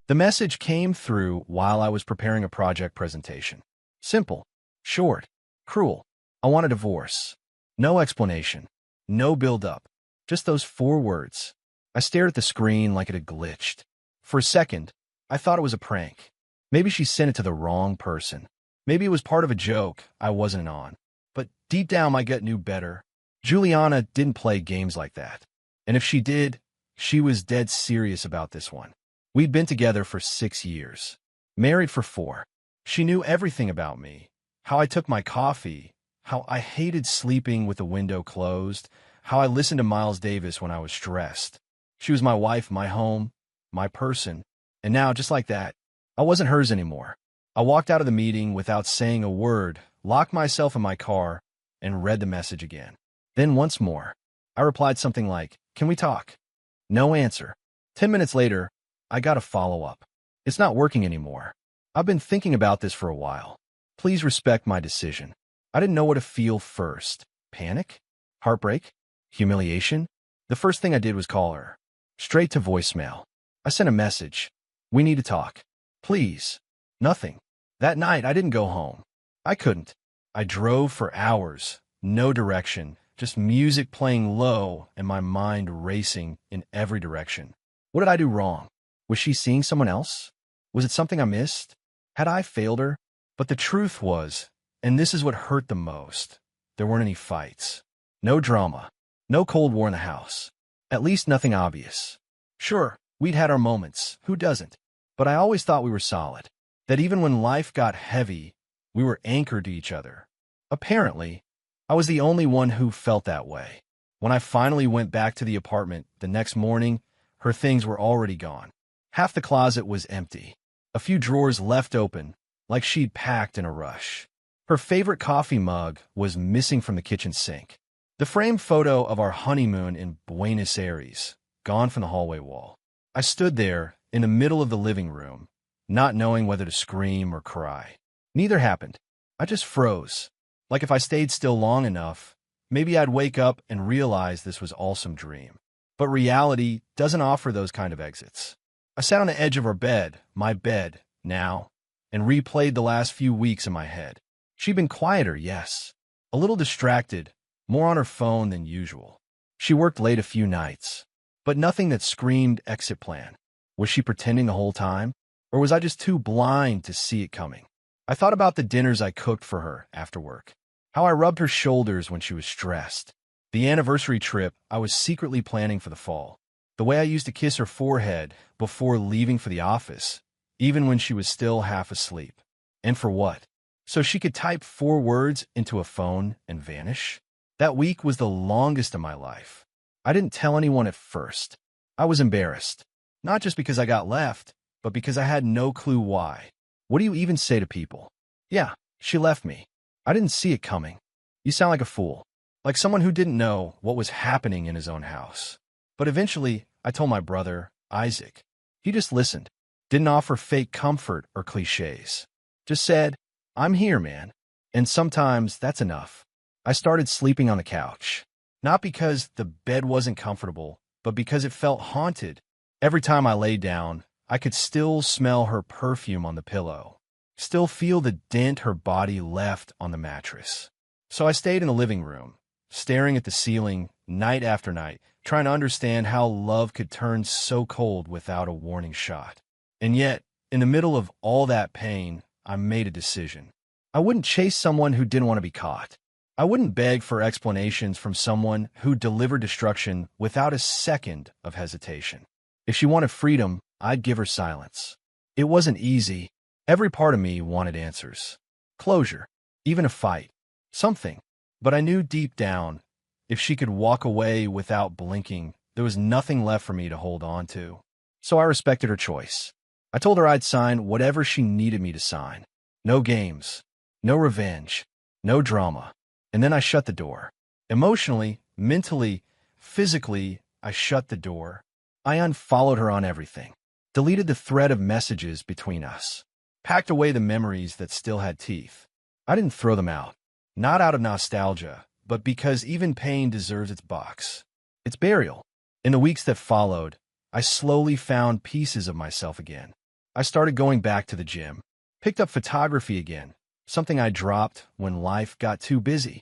The message came through while I was preparing a project presentation. Simple, short, cruel. I want a divorce. No explanation. No build-up. Just those 4 words. I stared at the screen like it had glitched. For a second, I thought it was a prank. Maybe she sent it to the wrong person. Maybe it was part of a joke I wasn't on. But deep down, my gut knew better. Juliana didn't play games like that. And if she did, she was dead serious about this one. We'd been together for 6 years. Married for 4. She knew everything about me. How I took my coffee. How I hated sleeping with the window closed. How I listened to Miles Davis when I was stressed. She was my wife, my home, my person. And now, just like that, I wasn't hers anymore. I walked out of the meeting without saying a word, locked myself in my car, and read the message again. Then once more, I replied something like, "Can we talk?" No answer. 10 minutes later, I got a follow-up. "It's not working anymore. I've been thinking about this for a while. Please respect my decision." I didn't know what to feel first. Panic? Heartbreak? Humiliation? The first thing I did was call her. Straight to voicemail. I sent a message. "We need to talk. Please." Nothing. That night, I didn't go home. I couldn't. I drove for hours. No direction. Just music playing low and my mind racing in every direction. What did I do wrong? Was she seeing someone else? Was it something I missed? Had I failed her? But the truth was, and this is what hurt the most, there weren't any fights. No drama. No Cold War in the house. At least nothing obvious. Sure, we'd had our moments. Who doesn't? But I always thought we were solid. That even when life got heavy, we were anchored to each other. Apparently, I was the only one who felt that way. When I finally went back to the apartment the next morning, her things were already gone. Half the closet was empty. A few drawers left open, like she'd packed in a rush. Her favorite coffee mug was missing from the kitchen sink. The framed photo of our honeymoon in Buenos Aires, gone from the hallway wall. I stood there in the middle of the living room, not knowing whether to scream or cry. Neither happened. I just froze. Like if I stayed still long enough, maybe I'd wake up and realize this was all some dream. But reality doesn't offer those kind of exits. I sat on the edge of our bed, my bed, now, and replayed the last few weeks in my head. She'd been quieter, yes. A little distracted, more on her phone than usual. She worked late a few nights, but nothing that screamed exit plan. Was she pretending the whole time? Or was I just too blind to see it coming? I thought about the dinners I cooked for her after work. How I rubbed her shoulders when she was stressed. The anniversary trip I was secretly planning for the fall. The way I used to kiss her forehead before leaving for the office, even when she was still half asleep. And for what? So she could type 4 words into a phone and vanish? That week was the longest of my life. I didn't tell anyone at first. I was embarrassed. Not just because I got left, but because I had no clue why. What do you even say to people? "Yeah, she left me. I didn't see it coming." You sound like a fool. Like someone who didn't know what was happening in his own house. But eventually, I told my brother, Isaac. He just listened. Didn't offer fake comfort or cliches. Just said, "I'm here, man." And sometimes that's enough. I started sleeping on the couch. Not because the bed wasn't comfortable, but because it felt haunted. Every time I lay down, I could still smell her perfume on the pillow. Still feel the dent her body left on the mattress. So I stayed in the living room, staring at the ceiling night after night, trying to understand how love could turn so cold without a warning shot. And yet, in the middle of all that pain, I made a decision. I wouldn't chase someone who didn't want to be caught. I wouldn't beg for explanations from someone who delivered destruction without a second of hesitation. If she wanted freedom, I'd give her silence. It wasn't easy. Every part of me wanted answers. Closure. Even a fight. Something. But I knew deep down, if she could walk away without blinking, there was nothing left for me to hold on to. So I respected her choice. I told her I'd sign whatever she needed me to sign. No games. No revenge. No drama. And then I shut the door. Emotionally, mentally, physically, I shut the door. I unfollowed her on everything. Deleted the thread of messages between us. Packed away the memories that still had teeth. I didn't throw them out. Not out of nostalgia, but because even pain deserves its box. Its burial. In the weeks that followed, I slowly found pieces of myself again. I started going back to the gym, picked up photography again, something I dropped when life got too busy.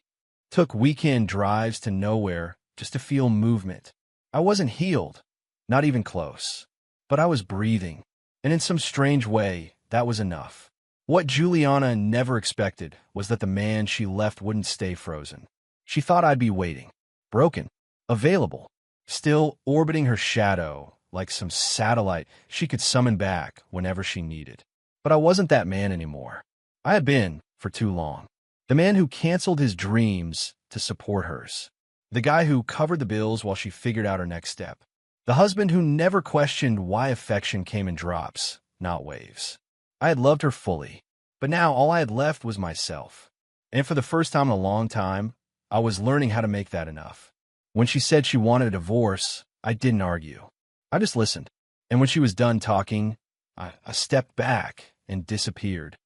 Took weekend drives to nowhere just to feel movement. I wasn't healed, not even close, but I was breathing, and in some strange way, that was enough. What Juliana never expected was that the man she left wouldn't stay frozen. She thought I'd be waiting, broken, available, still orbiting her shadow like some satellite she could summon back whenever she needed. But I wasn't that man anymore. I had been for too long. The man who canceled his dreams to support hers. The guy who covered the bills while she figured out her next step. The husband who never questioned why affection came in drops, not waves. I had loved her fully, but now all I had left was myself. And for the first time in a long time, I was learning how to make that enough. When she said she wanted a divorce, I didn't argue. I just listened. And when she was done talking, I stepped back and disappeared.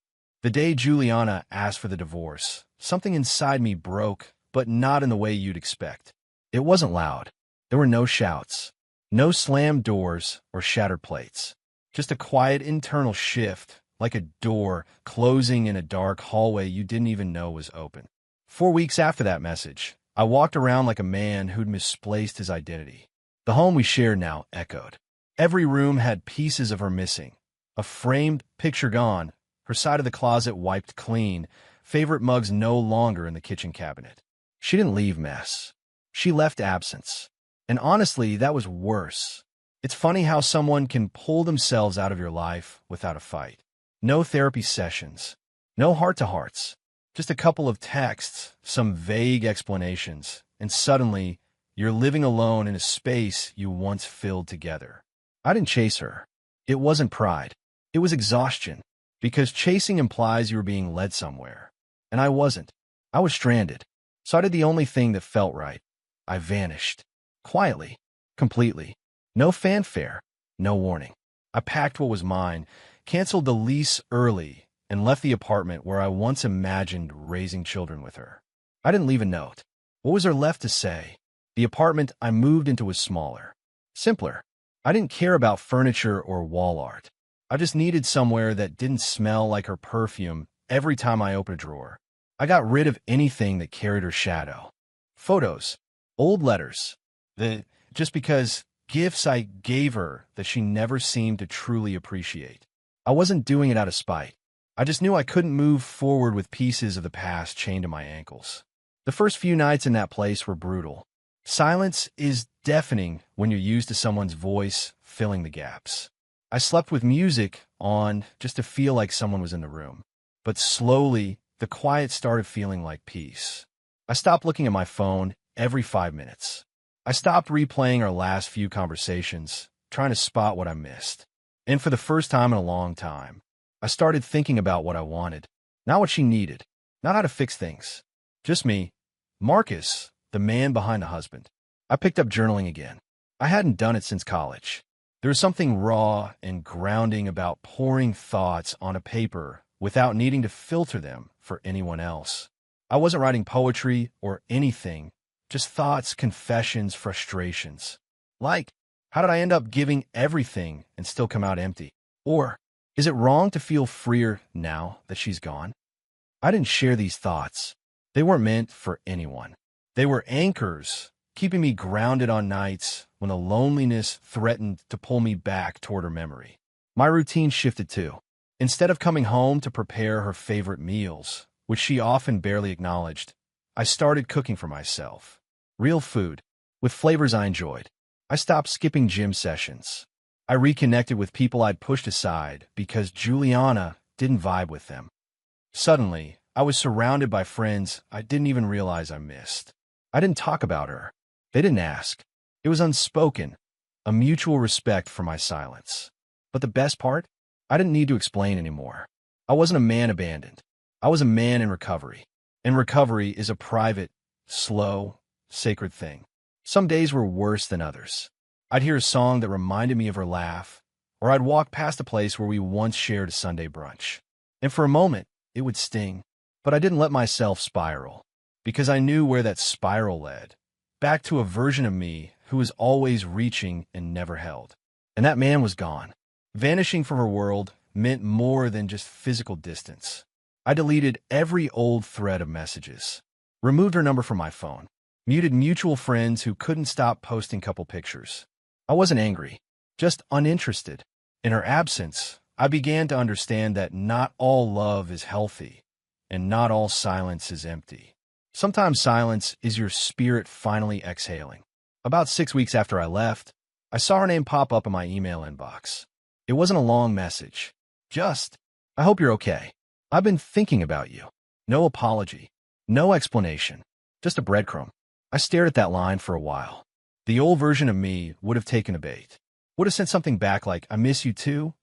The day Juliana asked for the divorce, something inside me broke, but not in the way you'd expect. It wasn't loud. There were no shouts, no slammed doors or shattered plates. Just a quiet internal shift, like a door closing in a dark hallway you didn't even know was open. 4 weeks after that message, I walked around like a man who'd misplaced his identity. The home we shared now echoed. Every room had pieces of her missing. A framed picture gone, her side of the closet wiped clean, favorite mugs no longer in the kitchen cabinet. She didn't leave mess. She left absence. And honestly, that was worse. It's funny how someone can pull themselves out of your life without a fight. No therapy sessions, no heart-to-hearts, just a couple of texts, some vague explanations, and suddenly you're living alone in a space you once filled together. I didn't chase her. It wasn't pride. It was exhaustion, because chasing implies you were being led somewhere. And I wasn't. I was stranded. So I did the only thing that felt right. I vanished. Quietly. Completely. No fanfare. No warning. I packed what was mine, canceled the lease early, and left the apartment where I once imagined raising children with her. I didn't leave a note. What was there left to say? The apartment I moved into was smaller. Simpler. I didn't care about furniture or wall art. I just needed somewhere that didn't smell like her perfume every time I opened a drawer. I got rid of anything that carried her shadow. Photos. Old letters. Just because gifts I gave her that she never seemed to truly appreciate. I wasn't doing it out of spite. I just knew I couldn't move forward with pieces of the past chained to my ankles. The first few nights in that place were brutal. Silence is deafening when you're used to someone's voice filling the gaps. I slept with music on just to feel like someone was in the room. But slowly, the quiet started feeling like peace. I stopped looking at my phone every 5 minutes. I stopped replaying our last few conversations, trying to spot what I missed. And for the first time in a long time, I started thinking about what I wanted, not what she needed, not how to fix things. Just me, Marcus, the man behind the husband. I picked up journaling again. I hadn't done it since college. There was something raw and grounding about pouring thoughts on a paper without needing to filter them for anyone else. I wasn't writing poetry or anything, just thoughts, confessions, frustrations. Like, how did I end up giving everything and still come out empty? Or, is it wrong to feel freer now that she's gone? I didn't share these thoughts. They weren't meant for anyone. They were anchors, keeping me grounded on nights when the loneliness threatened to pull me back toward her memory. My routine shifted too. Instead of coming home to prepare her favorite meals, which she often barely acknowledged, I started cooking for myself. Real food, with flavors I enjoyed. I stopped skipping gym sessions. I reconnected with people I'd pushed aside because Juliana didn't vibe with them. Suddenly, I was surrounded by friends I didn't even realize I missed. I didn't talk about her. They didn't ask. It was unspoken, a mutual respect for my silence. But the best part? I didn't need to explain anymore. I wasn't a man abandoned. I was a man in recovery. And recovery is a private, slow, sacred thing. Some days were worse than others. I'd hear a song that reminded me of her laugh, or I'd walk past a place where we once shared a Sunday brunch. And for a moment, it would sting. But I didn't let myself spiral, because I knew where that spiral led, back to a version of me who was always reaching and never held. And that man was gone. Vanishing from her world meant more than just physical distance. I deleted every old thread of messages, removed her number from my phone, muted mutual friends who couldn't stop posting couple pictures. I wasn't angry, just uninterested. In her absence, I began to understand that not all love is healthy, and not all silence is empty. Sometimes silence is your spirit finally exhaling. About 6 weeks after I left, I saw her name pop up in my email inbox. It wasn't a long message. Just, I hope you're okay. I've been thinking about you. No apology. No explanation. Just a breadcrumb. I stared at that line for a while. The old version of me would have taken a bait. Would have sent something back like, I miss you too,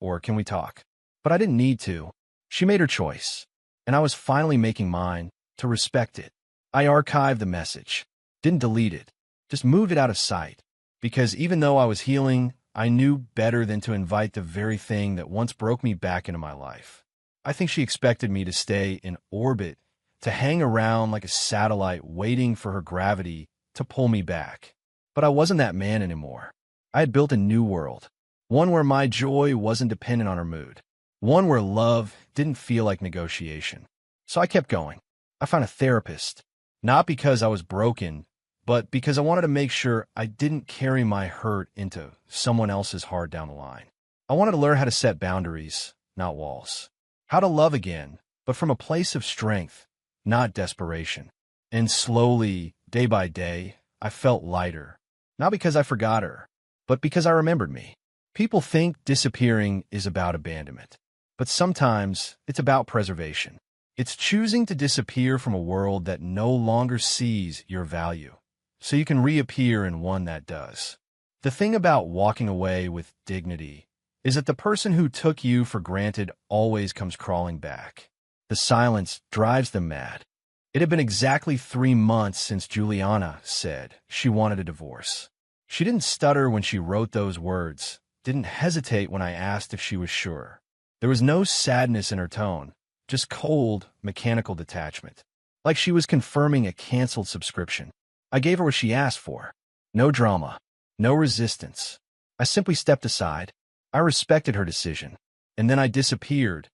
or can we talk? But I didn't need to. She made her choice, and I was finally making mine to respect it. I archived the message. Didn't delete it. Just moved it out of sight. Because even though I was healing, I knew better than to invite the very thing that once broke me back into my life. I think she expected me to stay in orbit, to hang around like a satellite waiting for her gravity to pull me back. But I wasn't that man anymore. I had built a new world, one where my joy wasn't dependent on her mood, one where love didn't feel like negotiation. So I kept going. I found a therapist, not because I was broken, but because I wanted to make sure I didn't carry my hurt into someone else's heart down the line. I wanted to learn how to set boundaries, not walls. How to love again, but from a place of strength, not desperation. And slowly, day by day, I felt lighter. Not because I forgot her, but because I remembered me. People think disappearing is about abandonment, but sometimes it's about preservation. It's choosing to disappear from a world that no longer sees your value, so you can reappear in one that does. The thing about walking away with dignity is that the person who took you for granted always comes crawling back. The silence drives them mad. It had been exactly 3 months since Juliana said she wanted a divorce. She didn't stutter when she wrote those words, didn't hesitate when I asked if she was sure. There was no sadness in her tone, just cold, mechanical detachment, like she was confirming a canceled subscription. I gave her what she asked for. No drama, no resistance. I simply stepped aside. I respected her decision, and then I disappeared,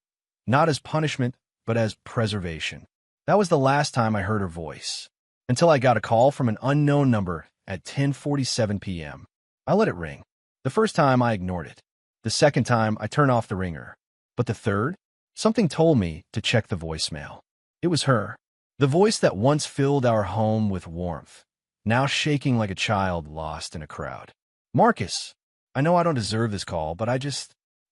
not as punishment, but as preservation. That was the last time I heard her voice, until I got a call from an unknown number at 10:47 p.m. I let it ring. The first time, I ignored it. The second time, I turned off the ringer. But the third? Something told me to check the voicemail. It was her. The voice that once filled our home with warmth, now shaking like a child lost in a crowd. Marcus, I know I don't deserve this call, but I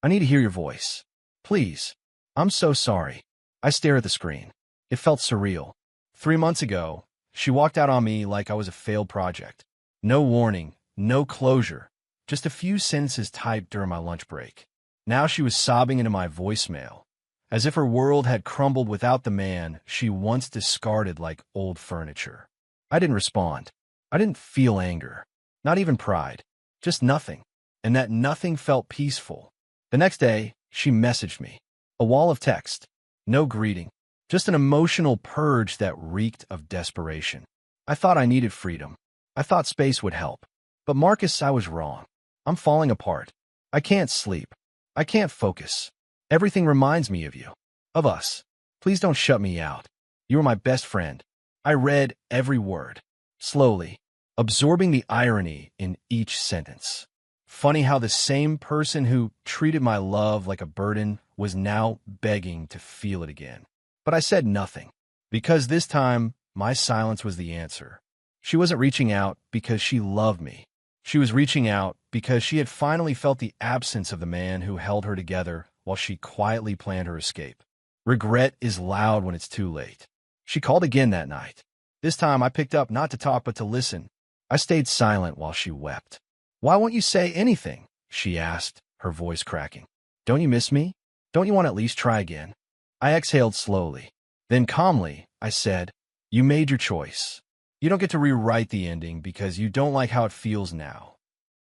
need to hear your voice. Please. I'm so sorry. I stare at the screen. It felt surreal. 3 months ago, she walked out on me like I was a failed project. No warning, no closure, just a few sentences typed during my lunch break. Now she was sobbing into my voicemail, as if her world had crumbled without the man she once discarded like old furniture. I didn't respond. I didn't feel anger, not even pride, just nothing. And that nothing felt peaceful. The next day, she messaged me. A wall of text. No greeting. Just an emotional purge that reeked of desperation. I thought I needed freedom. I thought space would help. But Marcus, I was wrong. I'm falling apart. I can't sleep. I can't focus. Everything reminds me of you. Of us. Please don't shut me out. You are my best friend. I read every word. Slowly. Absorbing the irony in each sentence. Funny how the same person who treated my love like a burden was now begging to feel it again. But I said nothing, because this time my silence was the answer. She wasn't reaching out because she loved me. She was reaching out because she had finally felt the absence of the man who held her together while she quietly planned her escape. Regret is loud when it's too late. She called again that night. This time I picked up not to talk but to listen. I stayed silent while she wept. Why won't you say anything? She asked, her voice cracking. Don't you miss me? Don't you want to at least try again? I exhaled slowly. Then calmly, I said, you made your choice. You don't get to rewrite the ending because you don't like how it feels now.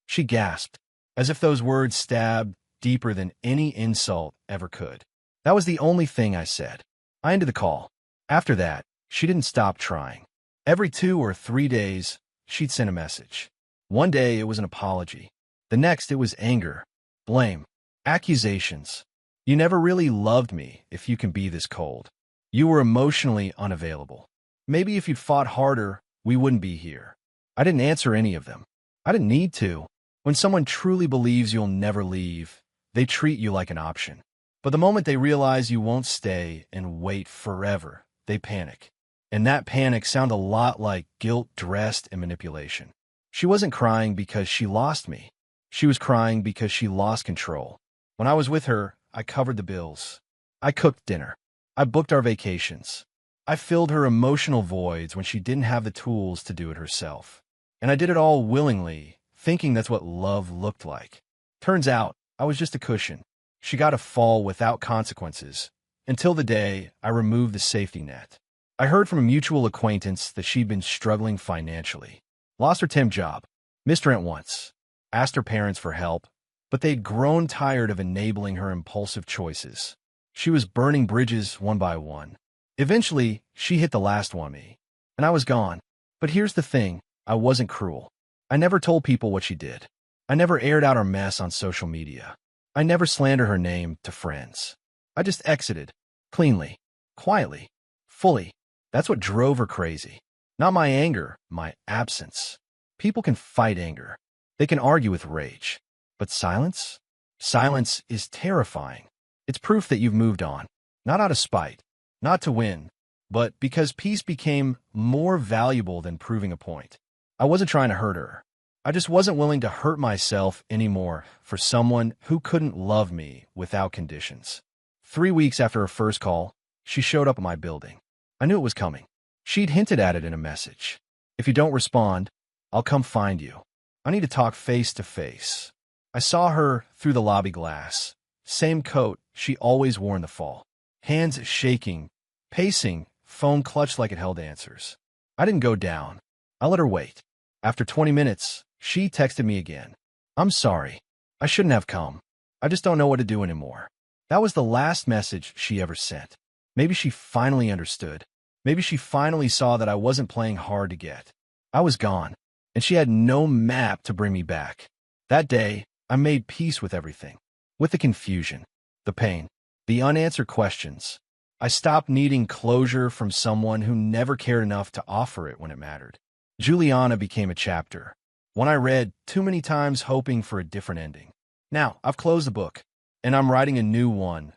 She gasped, as if those words stabbed deeper than any insult ever could. That was the only thing I said. I ended the call. After that, she didn't stop trying. Every 2 or 3 days, she'd send a message. One day it was an apology. The next it was anger, blame, accusations. You never really loved me if you can be this cold. You were emotionally unavailable. Maybe if you'd fought harder, we wouldn't be here. I didn't answer any of them. I didn't need to. When someone truly believes you'll never leave, they treat you like an option. But the moment they realize you won't stay and wait forever, they panic. And that panic sounded a lot like guilt dressed in manipulation. She wasn't crying because she lost me. She was crying because she lost control. When I was with her, I covered the bills. I cooked dinner. I booked our vacations. I filled her emotional voids when she didn't have the tools to do it herself. And I did it all willingly, thinking that's what love looked like. Turns out, I was just a cushion. She got a fall without consequences, until the day I removed the safety net. I heard from a mutual acquaintance that she'd been struggling financially. Lost her temp job, missed rent once, asked her parents for help, but they'd grown tired of enabling her impulsive choices. She was burning bridges one by one. Eventually, she hit the last one on me, and I was gone. But here's the thing, I wasn't cruel. I never told people what she did. I never aired out her mess on social media. I never slandered her name to friends. I just exited, cleanly, quietly, fully. That's what drove her crazy. Not my anger, my absence. People can fight anger. They can argue with rage. But silence? Silence is terrifying. It's proof that you've moved on. Not out of spite, not to win, but because peace became more valuable than proving a point. I wasn't trying to hurt her. I just wasn't willing to hurt myself anymore for someone who couldn't love me without conditions. 3 weeks after her first call, she showed up at my building. I knew it was coming. She'd hinted at it in a message. If you don't respond, I'll come find you. I need to talk face to face. I saw her through the lobby glass. Same coat she always wore in the fall. Hands shaking, pacing, phone clutched like it held answers. I didn't go down. I let her wait. After 20 minutes, she texted me again. I'm sorry. I shouldn't have come. I just don't know what to do anymore. That was the last message she ever sent. Maybe she finally understood. Maybe she finally saw that I wasn't playing hard to get. I was gone, and she had no map to bring me back. That day, I made peace with everything. With the confusion, the pain, the unanswered questions. I stopped needing closure from someone who never cared enough to offer it when it mattered. Juliana became a chapter, one I read too many times hoping for a different ending. Now, I've closed the book, and I'm writing a new one,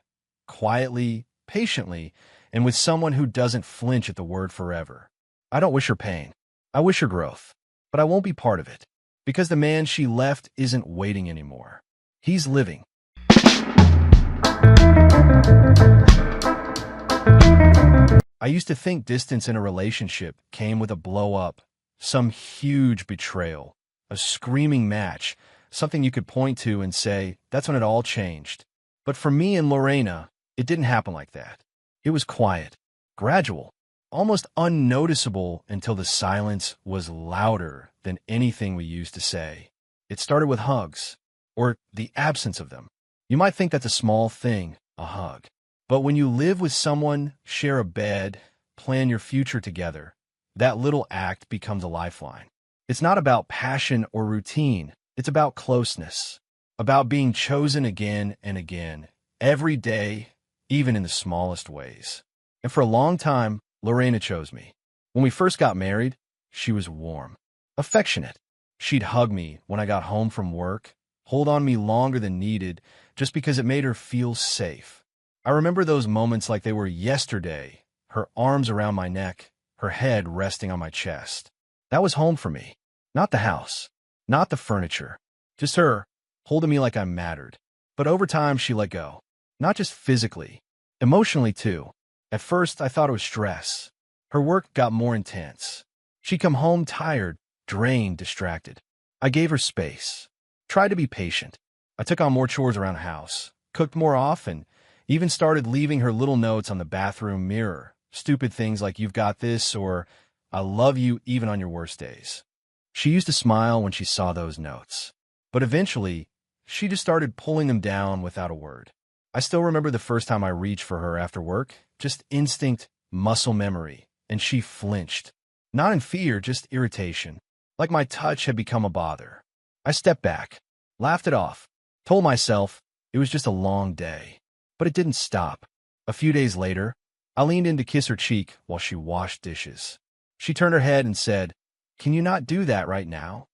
quietly, patiently, and with someone who doesn't flinch at the word forever. I don't wish her pain. I wish her growth, but I won't be part of it, because the man she left isn't waiting anymore. He's living. I used to think distance in a relationship came with a blow-up, some huge betrayal, a screaming match, something you could point to and say, that's when it all changed. But for me and Lorena, it didn't happen like that. It was quiet, gradual, almost unnoticeable until the silence was louder than anything we used to say. It started with hugs, or the absence of them. You might think that's a small thing, a hug. But when you live with someone, share a bed, plan your future together, that little act becomes a lifeline. It's not about passion or routine. It's about closeness, about being chosen again and again, every day, even in the smallest ways. And for a long time, Lorena chose me. When we first got married, she was warm, affectionate. She'd hug me when I got home from work, hold on me longer than needed, just because it made her feel safe. I remember those moments like they were yesterday, her arms around my neck, her head resting on my chest. That was home for me. Not the house, not the furniture, just her holding me like I mattered. But over time, she let go. Not just physically, emotionally too. At first, I thought it was stress. Her work got more intense. She'd come home tired, drained, distracted. I gave her space. Tried to be patient. I took on more chores around the house, cooked more often, even started leaving her little notes on the bathroom mirror. Stupid things like, you've got this, or I love you even on your worst days. She used to smile when she saw those notes. But eventually, she just started pulling them down without a word. I still remember the first time I reached for her after work, just instinct, muscle memory, and she flinched. Not in fear, just irritation. like my touch had become a bother. I stepped back, laughed it off, told myself it was just a long day. But it didn't stop. A few days later, I leaned in to kiss her cheek while she washed dishes. She turned her head and said, "Can you not do that right now?"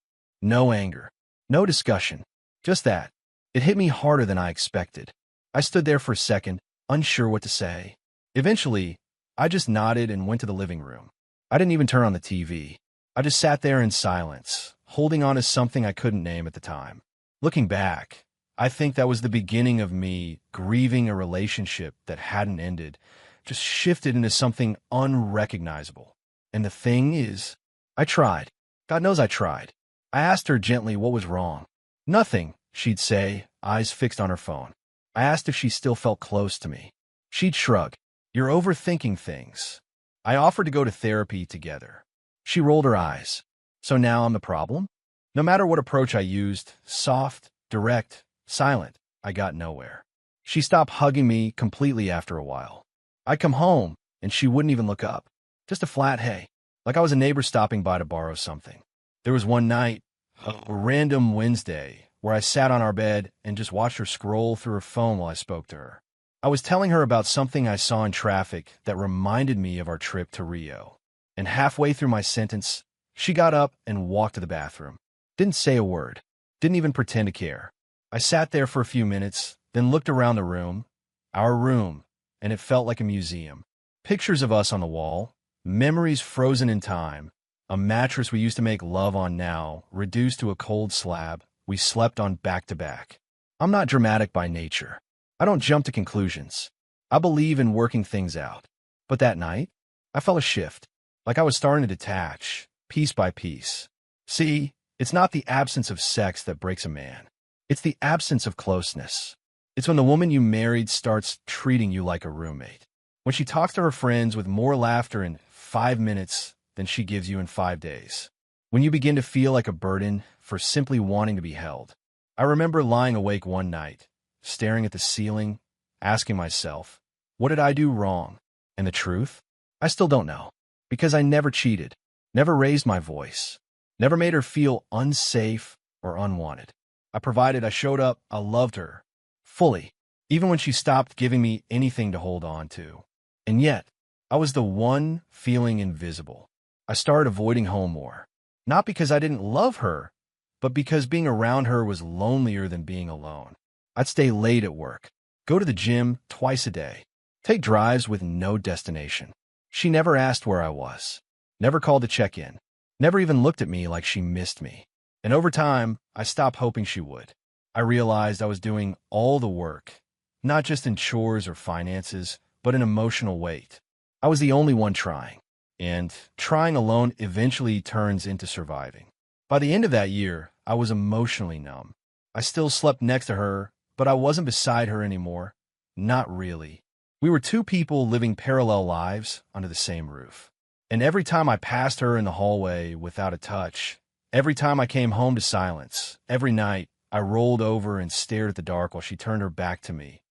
No anger, no discussion, just that. It hit me harder than I expected. I stood there for a second, unsure what to say. Eventually, I just nodded and went to the living room. I didn't even turn on the TV. I just sat there in silence, holding on to something I couldn't name at the time. Looking back, I think that was the beginning of me grieving a relationship that hadn't ended, just shifted into something unrecognizable. And the thing is, I tried. God knows I tried. I asked her gently what was wrong. "Nothing," she'd say, eyes fixed on her phone. I asked if she still felt close to me. She'd shrug. "You're overthinking things." I offered to go to therapy together. She rolled her eyes. So now I'm the problem? No matter what approach I used, soft, direct, silent, I got nowhere. She stopped hugging me completely after a while. I'd come home, and she wouldn't even look up. Just a flat hey, like I was a neighbor stopping by to borrow something. There was one night, a random Wednesday, where I sat on our bed and just watched her scroll through her phone while I spoke to her. I was telling her about something I saw in traffic that reminded me of our trip to Rio. And halfway through my sentence, she got up and walked to the bathroom. Didn't say a word. Didn't even pretend to care. I sat there for a few minutes, then looked around the room, our room, and it felt like a museum. Pictures of us on the wall, memories frozen in time, a mattress we used to make love on now, reduced to a cold slab we slept on back to back. I'm not dramatic by nature. I don't jump to conclusions. I believe in working things out. But that night, I felt a shift, like I was starting to detach, piece by piece. See, it's not the absence of sex that breaks a man. It's the absence of closeness. It's when the woman you married starts treating you like a roommate. When she talks to her friends with more laughter in 5 minutes than she gives you in 5 days. When you begin to feel like a burden for simply wanting to be held. I remember lying awake one night, staring at the ceiling, asking myself, what did I do wrong? And the truth? I still don't know. Because I never cheated, never raised my voice, never made her feel unsafe or unwanted. I showed up, I loved her, fully, even when she stopped giving me anything to hold on to. And yet, I was the one feeling invisible. I started avoiding home more. Not because I didn't love her, but because being around her was lonelier than being alone. I'd stay late at work, go to the gym twice a day, take drives with no destination. She never asked where I was, never called to check in, never even looked at me like she missed me. And over time, I stopped hoping she would. I realized I was doing all the work, not just in chores or finances, but in emotional weight. I was the only one trying, and trying alone eventually turns into surviving. By the end of that year, I was emotionally numb. I still slept next to her, but I wasn't beside her anymore. Not really. We were two people living parallel lives under the same roof. And every time I passed her in the hallway without a touch, every time I came home to silence, every night I rolled over and stared at the dark while she turned her back to me,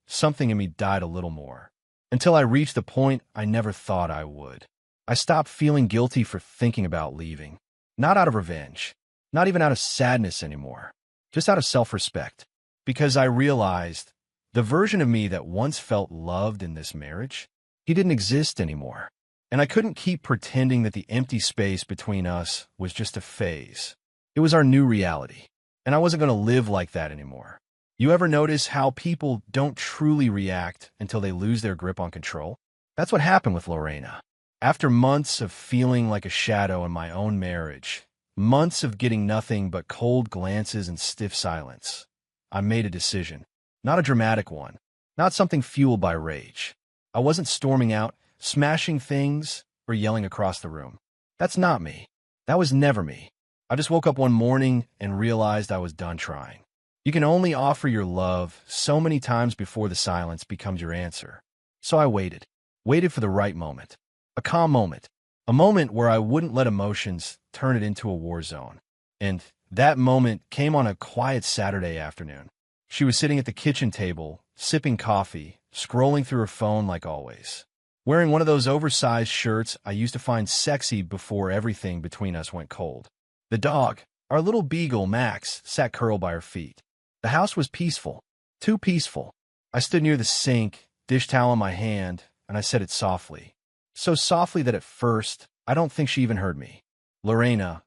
something in me died a little more. Until I reached the point I never thought I would. I stopped feeling guilty for thinking about leaving. Not out of revenge, not even out of sadness anymore, just out of self-respect. Because I realized the version of me that once felt loved in this marriage, he didn't exist anymore. And I couldn't keep pretending that the empty space between us was just a phase. It was our new reality, and I wasn't going to live like that anymore. You ever notice how people don't truly react until they lose their grip on control? That's what happened with Lorena. After months of feeling like a shadow in my own marriage, months of getting nothing but cold glances and stiff silence, I made a decision. Not a dramatic one, not something fueled by rage. I wasn't storming out, smashing things, or yelling across the room. That's not me. That was never me. I just woke up one morning and realized I was done trying. You can only offer your love so many times before the silence becomes your answer. So I waited for the right moment. A calm moment. A moment where I wouldn't let emotions turn it into a war zone. And that moment came on a quiet Saturday afternoon. She was sitting at the kitchen table, sipping coffee, scrolling through her phone like always. Wearing one of those oversized shirts I used to find sexy before everything between us went cold. The dog, our little beagle Max, sat curled by her feet. The house was peaceful, too peaceful. I stood near the sink, dish towel in my hand, and I said it softly. So softly that at first, I don't think she even heard me. Lorena,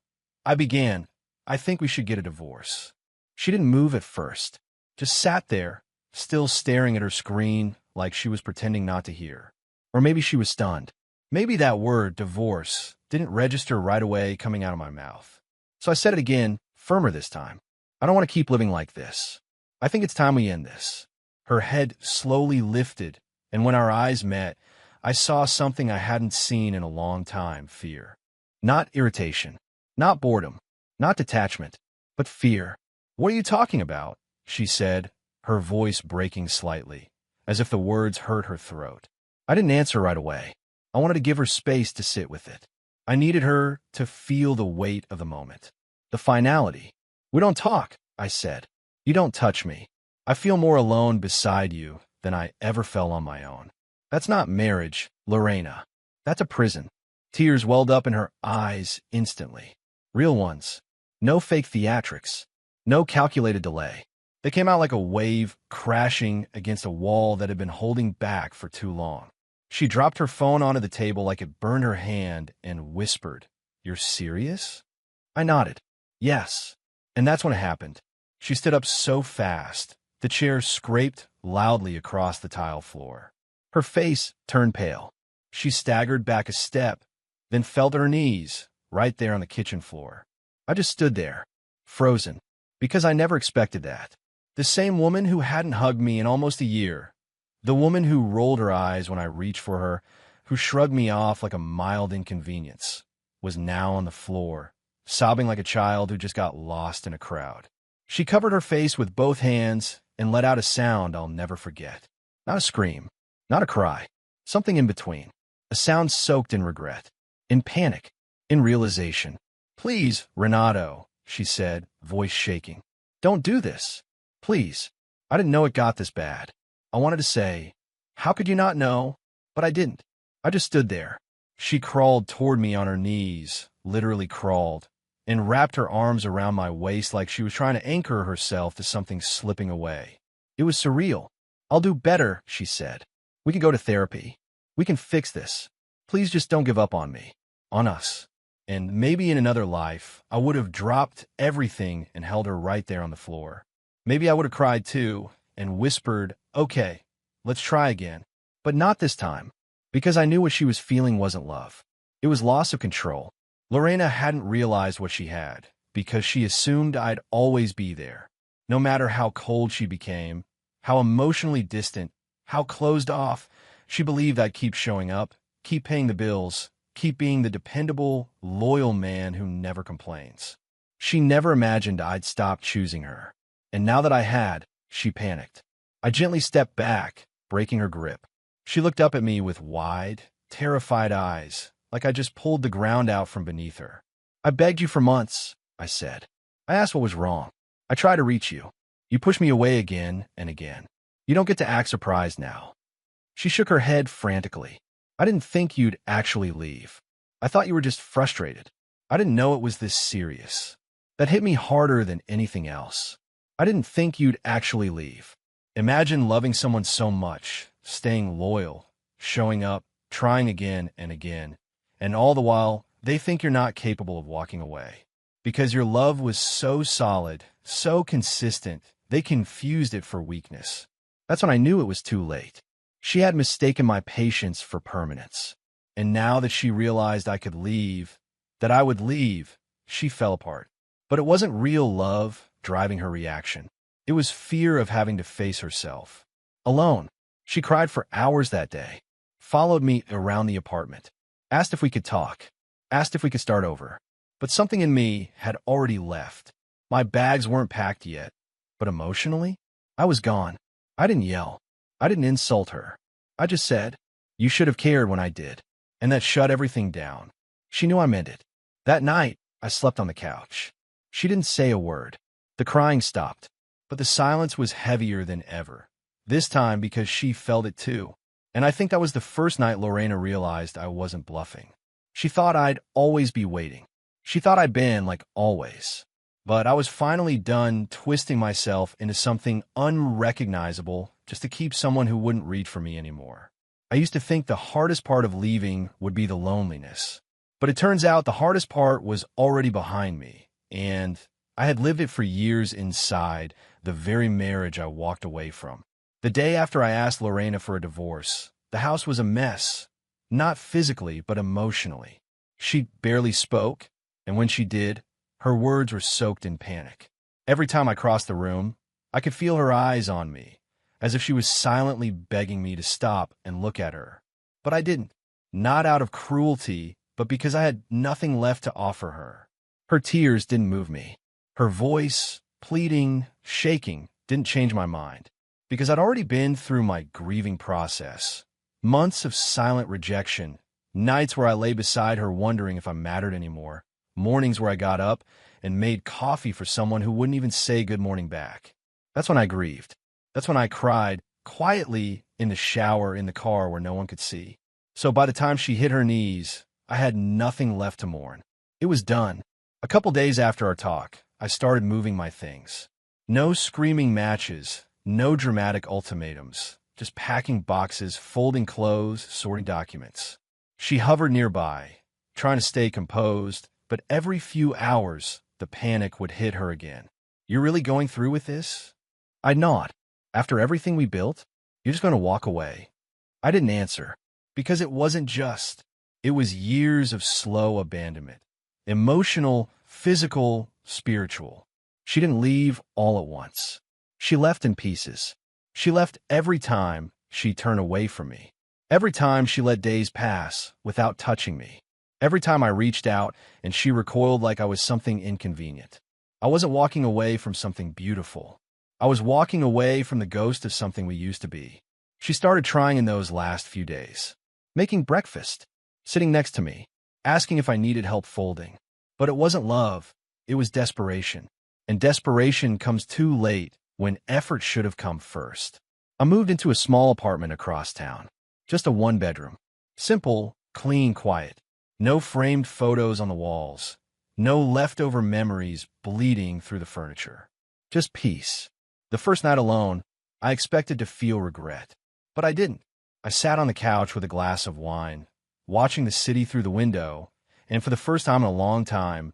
I began, I think we should get a divorce. She didn't move at first, just sat there, still staring at her screen like she was pretending not to hear. Or maybe she was stunned. Maybe that word, divorce, didn't register right away coming out of my mouth. So I said it again, firmer this time. I don't want to keep living like this. I think it's time we end this. Her head slowly lifted, and when our eyes met, I saw something I hadn't seen in a long time, fear. Not irritation, not boredom, not detachment, but fear. What are you talking about? She said, her voice breaking slightly, as if the words hurt her throat. I didn't answer right away. I wanted to give her space to sit with it. I needed her to feel the weight of the moment. The finality. We don't talk, I said. You don't touch me. I feel more alone beside you than I ever felt on my own. That's not marriage, Lorena. That's a prison. Tears welled up in her eyes instantly. Real ones. No fake theatrics. No calculated delay. They came out like a wave crashing against a wall that had been holding back for too long. She dropped her phone onto the table like it burned her hand and whispered, "You're serious?" I nodded. Yes. And that's when it happened. She stood up so fast, the chair scraped loudly across the tile floor. Her face turned pale. She staggered back a step, then fell to her knees, right there on the kitchen floor. I just stood there, frozen, because I never expected that. The same woman who hadn't hugged me in almost a year, the woman who rolled her eyes when I reached for her, who shrugged me off like a mild inconvenience, was now on the floor, sobbing like a child who just got lost in a crowd. She covered her face with both hands and let out a sound I'll never forget. Not a scream, not a cry, something in between. A sound soaked in regret, in panic, in realization. "Please, Renato," she said, voice shaking. "Don't do this. Please." I didn't know it got this bad. I wanted to say, "How could you not know?" But I didn't. I just stood there. She crawled toward me on her knees, literally crawled, and wrapped her arms around my waist like she was trying to anchor herself to something slipping away. It was surreal. "I'll do better," she said. "We can go to therapy. We can fix this. Please just don't give up on me, on us." And maybe in another life, I would have dropped everything and held her right there on the floor. Maybe I would have cried too and whispered, "Okay, let's try again." But not this time, because I knew what she was feeling wasn't love. It was loss of control. Lorena hadn't realized what she had, because she assumed I'd always be there. No matter how cold she became, how emotionally distant, how closed off, she believed I'd keep showing up, keep paying the bills, keep being the dependable, loyal man who never complains. She never imagined I'd stop choosing her. And now that I had, she panicked. I gently stepped back, breaking her grip. She looked up at me with wide, terrified eyes, like I just pulled the ground out from beneath her. "I begged you for months," I said. "I asked what was wrong. I tried to reach you. You pushed me away again and again. You don't get to act surprised now." She shook her head frantically. "I didn't think you'd actually leave. I thought you were just frustrated. I didn't know it was this serious. That hit me harder than anything else. I didn't think you'd actually leave. Imagine loving someone so much, staying loyal, showing up, trying again and again, and all the while, they think you're not capable of walking away. Because your love was so solid, so consistent, they confused it for weakness. That's when I knew it was too late. She had mistaken my patience for permanence. And now that she realized I could leave, that I would leave, she fell apart. But it wasn't real love driving her reaction. It was fear of having to face herself. Alone. She cried for hours that day, followed me around the apartment, asked if we could talk, asked if we could start over. But something in me had already left. My bags weren't packed yet, but emotionally, I was gone. I didn't yell. I didn't insult her. I just said, "You should have cared when I did." And that shut everything down. She knew I meant it. That night, I slept on the couch. She didn't say a word. The crying stopped, but the silence was heavier than ever. This time because she felt it too. And I think that was the first night Lorena realized I wasn't bluffing. She thought I'd always be waiting. She thought I'd been like always. But I was finally done twisting myself into something unrecognizable just to keep someone who wouldn't read for me anymore. I used to think the hardest part of leaving would be the loneliness. But it turns out the hardest part was already behind me, and I had lived it for years inside the very marriage I walked away from. The day after I asked Lorena for a divorce, the house was a mess, not physically, but emotionally. She barely spoke, and when she did, her words were soaked in panic. Every time I crossed the room, I could feel her eyes on me, as if she was silently begging me to stop and look at her. But I didn't, not out of cruelty, but because I had nothing left to offer her. Her tears didn't move me. Her voice, pleading, shaking, didn't change my mind, because I'd already been through my grieving process. Months of silent rejection, nights where I lay beside her wondering if I mattered anymore, mornings where I got up and made coffee for someone who wouldn't even say good morning back. That's when I grieved. That's when I cried, quietly in the shower in the car where no one could see. So by the time she hit her knees, I had nothing left to mourn. It was done. A couple days after our talk, I started moving my things. No screaming matches, no dramatic ultimatums, just packing boxes, folding clothes, sorting documents. She hovered nearby, trying to stay composed, but every few hours, the panic would hit her again. "You're really going through with this?" I'd nod. "After everything we built, you're just going to walk away?" I didn't answer, because it wasn't just. It was years of slow abandonment. Emotional, physical, spiritual. She didn't leave all at once. She left in pieces. She left every time she turned away from me. Every time she let days pass without touching me. Every time I reached out and she recoiled like I was something inconvenient. I wasn't walking away from something beautiful. I was walking away from the ghost of something we used to be. She started trying in those last few days. Making breakfast, sitting next to me, asking if I needed help folding. But it wasn't love, it was desperation. And desperation comes too late when effort should have come first. I moved into a small apartment across town. Just a one-bedroom. Simple, clean, quiet. No framed photos on the walls. No leftover memories bleeding through the furniture. Just peace. The first night alone, I expected to feel regret. But I didn't. I sat on the couch with a glass of wine, watching the city through the window, and for the first time in a long time,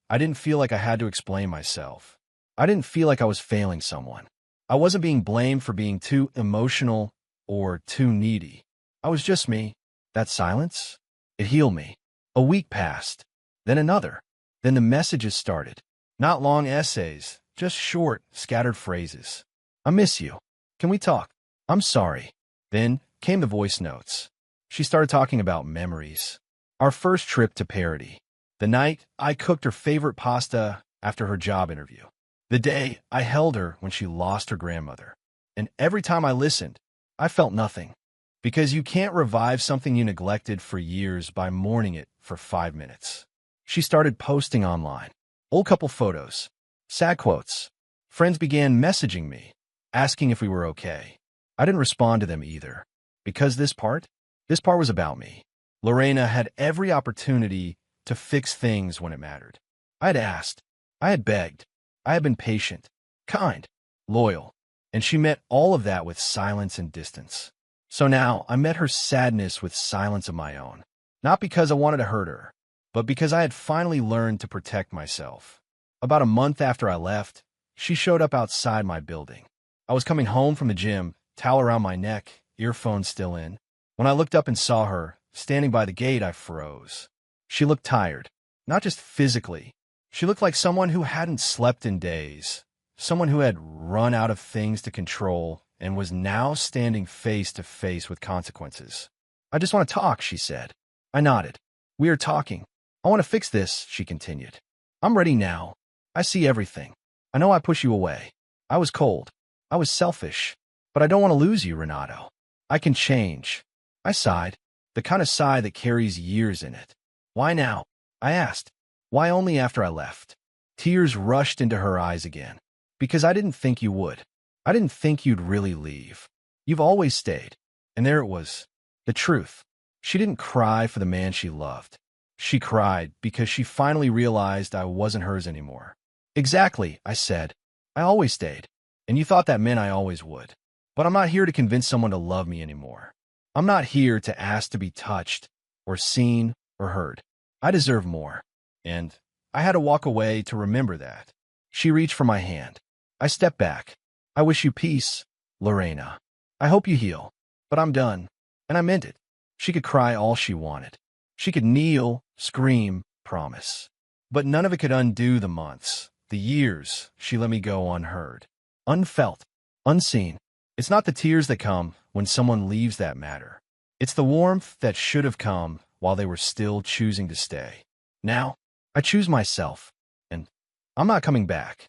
I didn't feel like I had to explain myself. I didn't feel like I was failing someone. I wasn't being blamed for being too emotional or too needy. I was just me. That silence, it healed me. A week passed, then another. Then the messages started. Not long essays, just short, scattered phrases. "I miss you. Can we talk? I'm sorry." Then came the voice notes. She started talking about memories. Our first trip to Parody. The night I cooked her favorite pasta after her job interview. The day I held her when she lost her grandmother. And every time I listened, I felt nothing. Because you can't revive something you neglected for years by mourning it for 5 minutes. She started posting online. Old couple photos. Sad quotes. Friends began messaging me, asking if we were okay. I didn't respond to them either. Because this part was about me. Lorena had every opportunity to fix things when it mattered. I had asked. I had begged. I had been patient, kind, loyal. And she met all of that with silence and distance. So now I met her sadness with silence of my own. Not because I wanted to hurt her, but because I had finally learned to protect myself. About a month after I left, she showed up outside my building. I was coming home from the gym, towel around my neck, earphones still in. When I looked up and saw her, standing by the gate, I froze. She looked tired, not just physically. She looked like someone who hadn't slept in days, someone who had run out of things to control and was now standing face to face with consequences. "I just want to talk," she said. I nodded. "We are talking. I want to fix this," she continued. "I'm ready now. I see everything. I know I push you away. I was cold. I was selfish. But I don't want to lose you, Renato. I can change." I sighed, the kind of sigh that carries years in it. "Why now?" I asked. "Why only after I left?" Tears rushed into her eyes again. "Because I didn't think you would. I didn't think you'd really leave. You've always stayed." And there it was. The truth. She didn't cry for the man she loved. She cried because she finally realized I wasn't hers anymore. Exactly, I said. I always stayed. And you thought that meant I always would. But I'm not here to convince someone to love me anymore. I'm not here to ask to be touched, or seen, or heard. I deserve more. And I had to walk away to remember that. She reached for my hand. I stepped back. I wish you peace, Lorena. I hope you heal. But I'm done. And I meant it. She could cry all she wanted. She could kneel, scream, promise. But none of it could undo the months, the years she let me go unheard, unfelt, unseen. It's not the tears that come when someone leaves that matter. It's the warmth that should have come while they were still choosing to stay. Now, I choose myself, and I'm not coming back.